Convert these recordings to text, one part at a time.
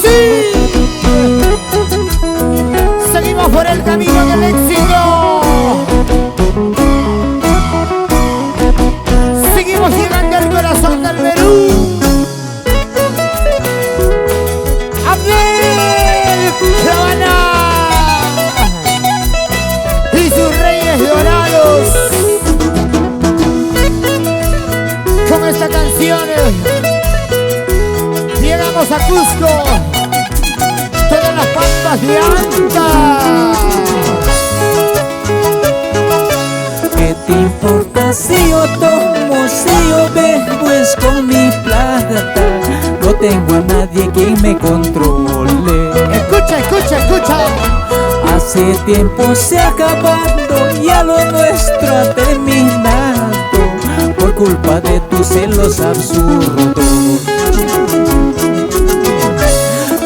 ¡Sí! Seguimos por el camino del éxito. Seguimos llegando al corazón del Perú. Abdel Habana y sus reyes dorados. Con esta canción llegamos a Cusco, todas las pampas de Anta. ¿Qué te importa si yo tomo, si yo bebo? Es con mi plata, no tengo a nadie quien me controle. Escucha, escucha, escucha. Hace tiempo se ha acabado, ya lo nuestro ha terminado, por culpa de tus celos absurdos.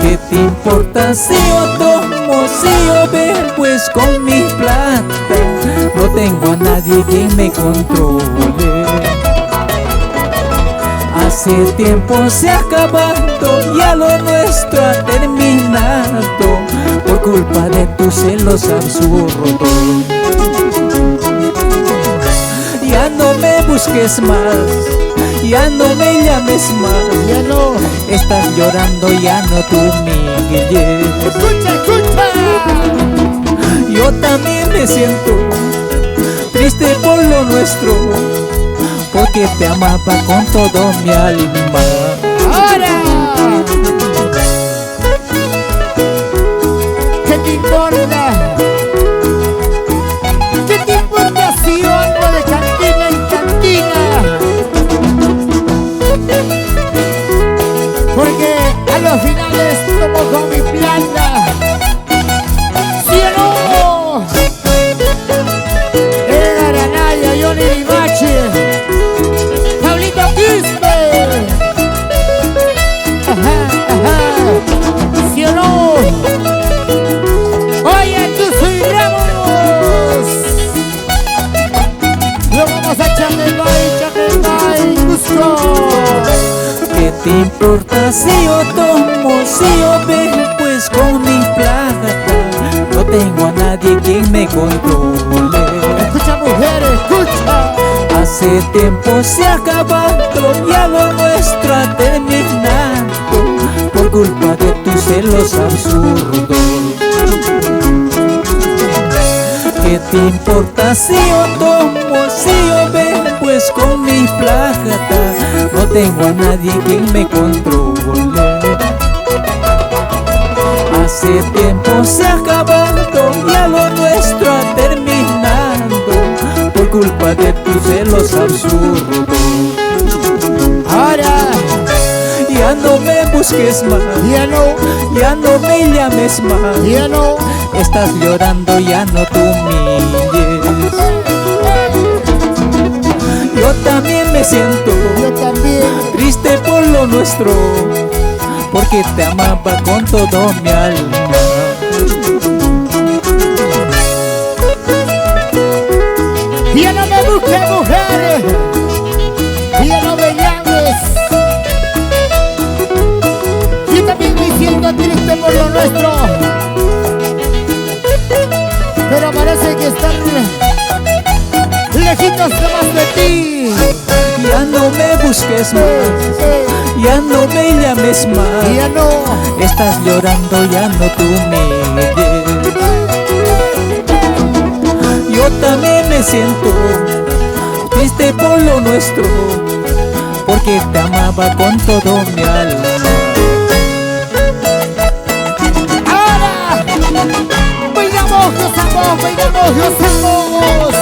¿Qué te importa si yo tomo, si yo bebo? Pues con mi plata no tengo a nadie quien me controle. Hace tiempo se ha acabado, ya lo nuestro ha terminado, por culpa de tus celos absurdos. Ya no me busques más, ya no me llames más, Ya no. estás llorando, ya no te humilles. Escucha, escucha. Yo también me siento triste por lo nuestro, porque te amaba con todo mi alma. Ahora, ¿qué te importa? ¿Qué te importa si yo ando de cantina en cantina? Porque a los finales tomo con mi plata. ¿Sí o no? Edgar Anaya, Johnny Limache, Pablito Quispe. Ajá, ajá. ¿Sí o no? Oye, tú soy Ramos. Lo vamos a Chaquelbay, Cusco. ¿Qué te importa si yo tomo, si yo bebo? Pues con mi plata no tengo a nadie quien me controle. Escucha, mujer, escucha. Hace tiempo se ha acabado, ya lo nuestro ha terminado, por culpa de tus celos absurdos. ¿Qué te importa si yo tomo, si yo bebo? Pues con mi plata no tengo a nadie quien me controle. Hace tiempo se ha acabado, ya lo nuestro ha terminado, por culpa de tus celos absurdos. Ahora, Ya no me busques más, ya no, ya no me llames más, ya no. estás llorando, ya no te humilles. Yo también me siento Yo también. triste por lo nuestro, porque te amaba con todo mi alma. Ya no me busques, mujer. Ya no me llames. Yo también me siento triste por lo nuestro, pero parece que están lejitos más de ti. Ya no me busques más, ya no me llames más, Ya no. estás llorando, ya no te humilles. Yo también me siento triste por lo nuestro, porque te amaba con todo mi alma. Ahora, bailamos, gozamos.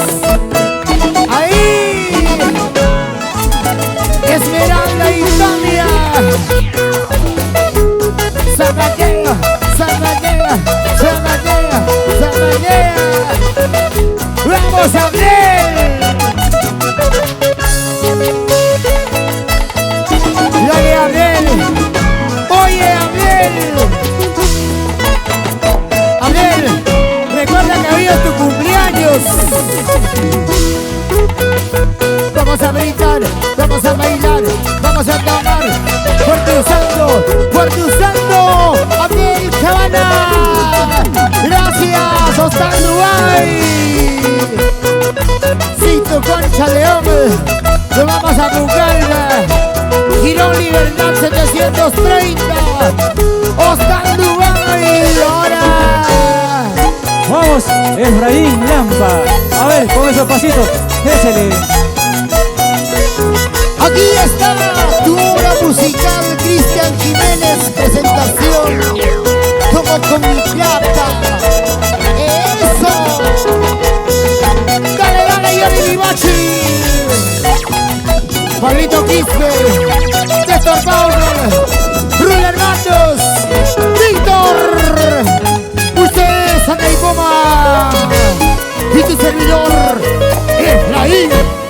Ahí, Esmeralda y Tania. Zapatea, zapatea, zapatea, zapatea. Vamos a ver. Dale, Abel. Oye, Abel. Abel, recuerda que hoy es tu cumpleaños. Vamos a brincar, vamos a bailar, vamos a tomar, porque santo ¡Ay! Cito Concha León, lo vamos a buscar. Girón Libertad 730, Oscar Dubái, ahora. Vamos, Efraín Lampa. A ver, con esos pasitos, échale. Aquí está tu obra musical, Cristian Jiménez, presentación. Como con mi plata. ¡Eso! ¡Dale, dale, Yori Vivachi! Pablito Quispe, Néstor Paulo, Rul Hernández, Víctor, usted, Santa y Poma, y tu servidor, Efraín.